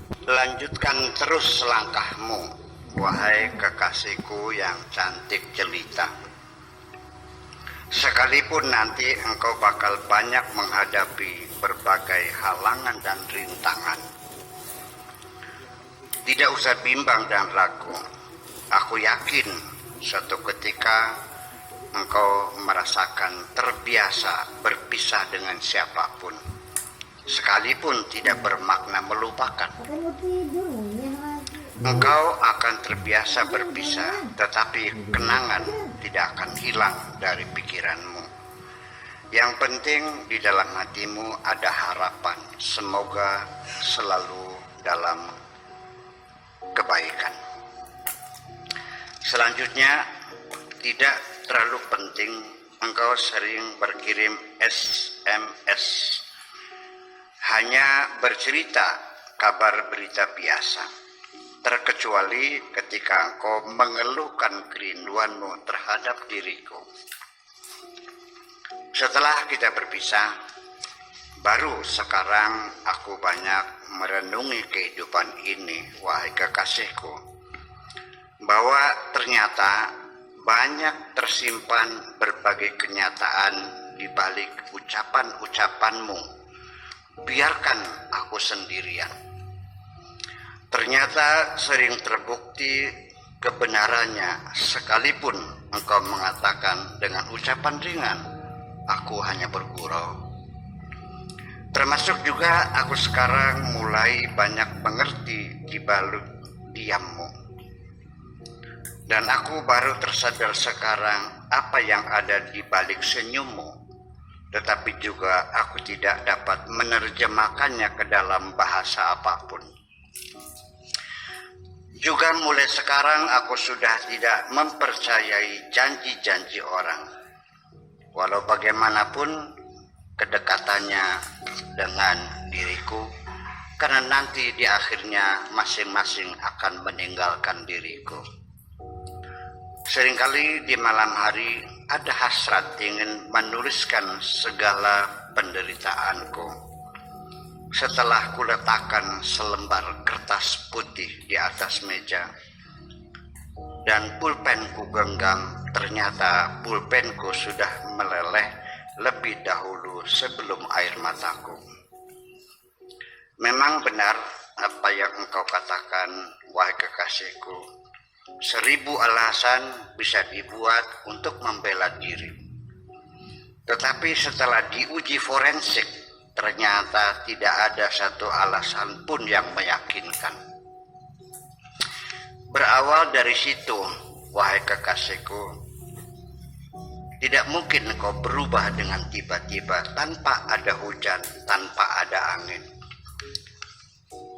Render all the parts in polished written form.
Lanjutkan terus langkahmu, wahai kekasihku yang cantik jelita. Sekalipun nanti engkau bakal banyak menghadapi berbagai halangan dan rintangan, tidak usah bimbang dan ragu. Aku yakin suatu ketika engkau merasakan terbiasa berpisah dengan siapapun, sekalipun tidak bermakna melupakan. Engkau akan terbiasa berpisah, tetapi kenangan tidak akan hilang dari pikiranmu. Yang penting di dalam hatimu ada harapan, semoga selalu dalam kebaikan. Selanjutnya, tidak terlalu penting engkau sering berkirim SMS, hanya bercerita kabar berita biasa, terkecuali ketika engkau mengeluhkan kerinduanmu terhadap diriku. Setelah kita berpisah, baru sekarang aku banyak merenungi kehidupan ini, wahai kekasihku, bahwa ternyata banyak tersimpan berbagai kenyataan di balik ucapan-ucapanmu. Biarkan aku sendirian. Ternyata sering terbukti kebenarannya, sekalipun engkau mengatakan dengan ucapan ringan, aku hanya bergurau. Termasuk juga aku sekarang mulai banyak mengerti di balik diammu. Dan aku baru tersadar sekarang apa yang ada di balik senyummu. Tetapi juga aku tidak dapat menerjemahkannya ke dalam bahasa apapun. Juga mulai sekarang aku sudah tidak mempercayai janji-janji orang. Walau bagaimanapun kedekatannya dengan diriku, karena nanti di akhirnya masing-masing akan meninggalkan diriku. Seringkali di malam hari ada hasrat ingin menuliskan segala penderitaanku. Setelah kuletakkan selembar kertas putih di atas meja dan pulpenku genggam, ternyata pulpenku sudah meleleh lebih dahulu sebelum air mataku. Memang benar apa yang engkau katakan, wahai kekasihku. 1000 alasan bisa dibuat untuk membela diri. Tetapi setelah diuji forensik, ternyata tidak ada satu alasan pun yang meyakinkan. Berawal dari situ, wahai kekasihku, tidak mungkin kau berubah dengan tiba-tiba tanpa ada hujan, tanpa ada angin.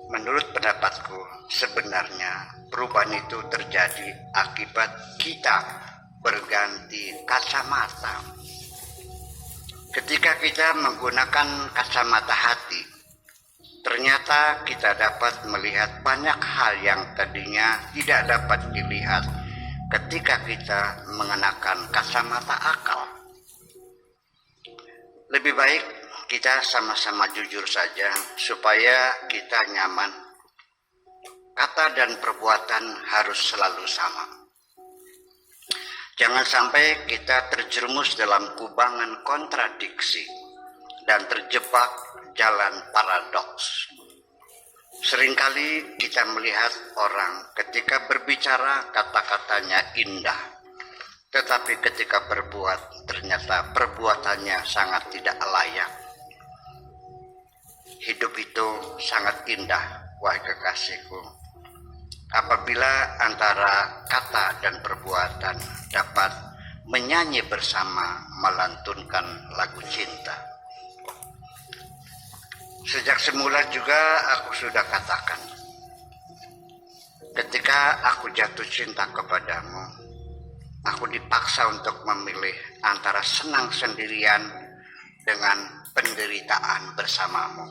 Menurut pendapatku, sebenarnya perubahan itu terjadi akibat kita berganti kacamata. Ketika kita menggunakan kacamata hati, ternyata kita dapat melihat banyak hal yang tadinya tidak dapat dilihat ketika kita mengenakan kacamata akal. Lebih baik kita sama-sama jujur saja supaya kita nyaman. Kata dan perbuatan harus selalu sama. Jangan sampai kita terjerumus dalam kubangan kontradiksi dan terjebak jalan paradoks. Seringkali kita melihat orang ketika berbicara kata-katanya indah, tetapi ketika berbuat ternyata perbuatannya sangat tidak layak. Hidup itu sangat indah, wahai kekasihku, apabila antara kata dan perbuatan dapat menyanyi bersama melantunkan lagu cinta. Sejak semula juga aku sudah katakan, ketika aku jatuh cinta kepadamu, aku dipaksa untuk memilih antara senang sendirian dengan penderitaan bersamamu.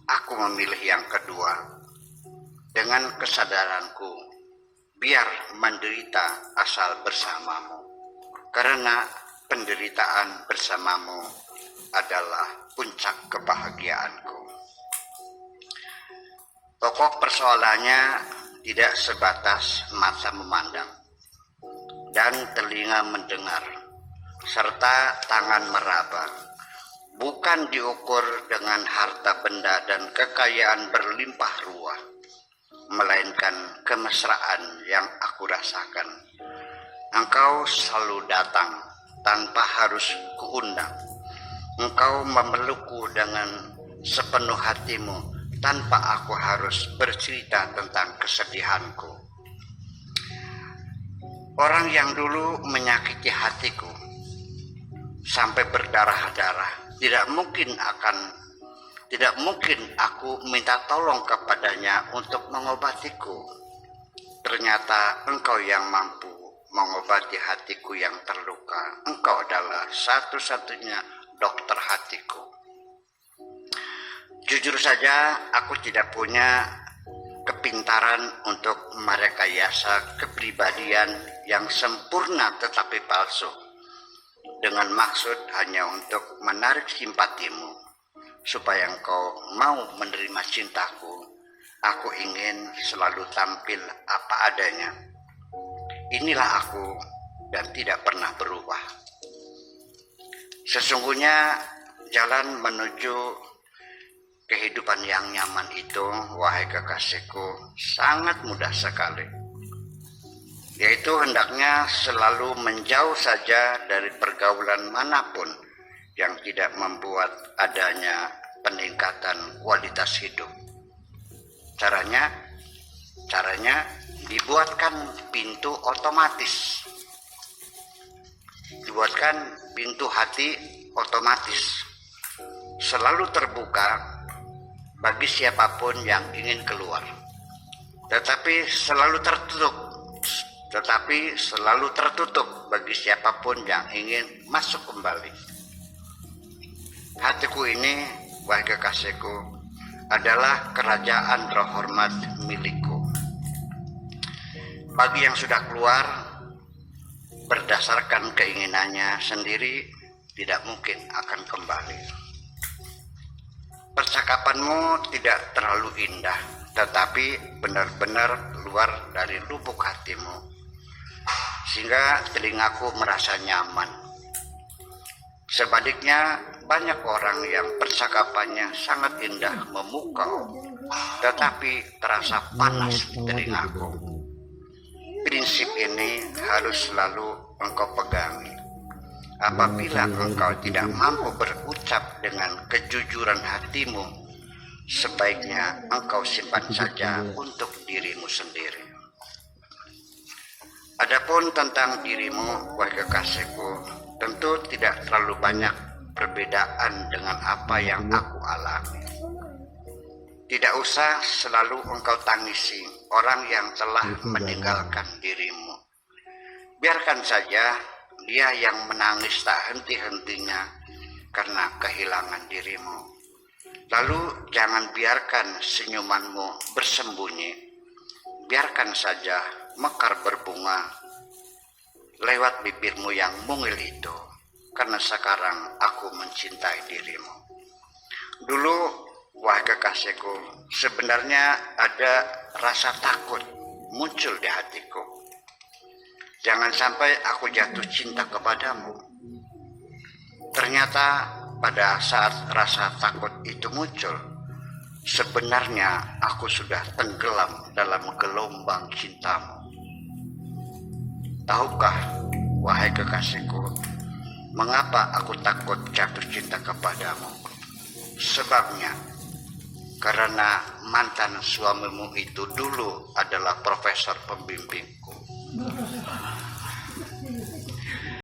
Aku memilih yang kedua. Dengan kesadaranku, biar menderita asal bersamamu, karena penderitaan bersamamu adalah puncak kebahagiaanku. Pokok persoalannya tidak sebatas mata memandang dan telinga mendengar, serta tangan meraba. Bukan diukur dengan harta benda dan kekayaan berlimpah ruah, melainkan kemesraan yang aku rasakan. Engkau selalu datang tanpa harus kuundang. Engkau memelukku dengan sepenuh hatimu tanpa aku harus bercerita tentang kesedihanku. Orang yang dulu menyakiti hatiku sampai berdarah-darah, tidak mungkin aku minta tolong kepadanya untuk mengobatiku. Ternyata engkau yang mampu mengobati hatiku yang terluka. Engkau adalah satu-satunya dokter hatiku. Jujur saja, aku tidak punya kepintaran untuk merekayasa kepribadian yang sempurna tetapi palsu, dengan maksud hanya untuk menarik simpatimu, supaya engkau mau menerima cintaku. Aku ingin selalu tampil apa adanya. Inilah aku dan tidak pernah berubah. Sesungguhnya jalan menuju kehidupan yang nyaman itu, wahai kekasihku, sangat mudah sekali. Yaitu hendaknya selalu menjauh saja dari pergaulan manapun yang tidak membuat adanya peningkatan kualitas hidup. Caranya dibuatkan pintu otomatis. Dibuatkan pintu hati otomatis. Selalu terbuka bagi siapapun yang ingin keluar, tetapi selalu tertutup bagi siapapun yang ingin masuk kembali. Hatiku ini, wahai kekasihku, adalah kerajaan roh hormat milikku. Bagi yang sudah keluar berdasarkan keinginannya sendiri, tidak mungkin akan kembali. Percakapanmu tidak terlalu indah, tetapi benar-benar keluar dari lubuk hatimu, sehingga telingaku merasa nyaman. Sebaliknya, banyak orang yang percakapannya sangat indah memukau, tetapi terasa panas di telingaku. Prinsip ini harus selalu engkau pegangi. Apabila engkau tidak mampu berucap dengan kejujuran hatimu, sebaiknya engkau simpan saja untuk dirimu sendiri. Adapun tentang dirimu, wahai kekasihku, tentu tidak terlalu banyak perbedaan dengan apa yang aku alami. Tidak usah selalu engkau tangisi orang yang telah meninggalkan dirimu. Biarkan saja dia yang menangis tak henti-hentinya karena kehilangan dirimu. Lalu jangan biarkan senyumanmu bersembunyi. Biarkan saja mekar berbunga lewat bibirmu yang mungil itu, karena sekarang aku mencintai dirimu. Dulu, wahai kekasihku, sebenarnya ada rasa takut muncul di hatiku. Jangan sampai aku jatuh cinta kepadamu. Ternyata pada saat rasa takut itu muncul, sebenarnya aku sudah tenggelam dalam gelombang cintamu. Tahukah, wahai kekasihku, mengapa aku takut jatuh cinta kepadamu? Sebabnya, karena mantan suamimu itu dulu adalah profesor pembimbingku.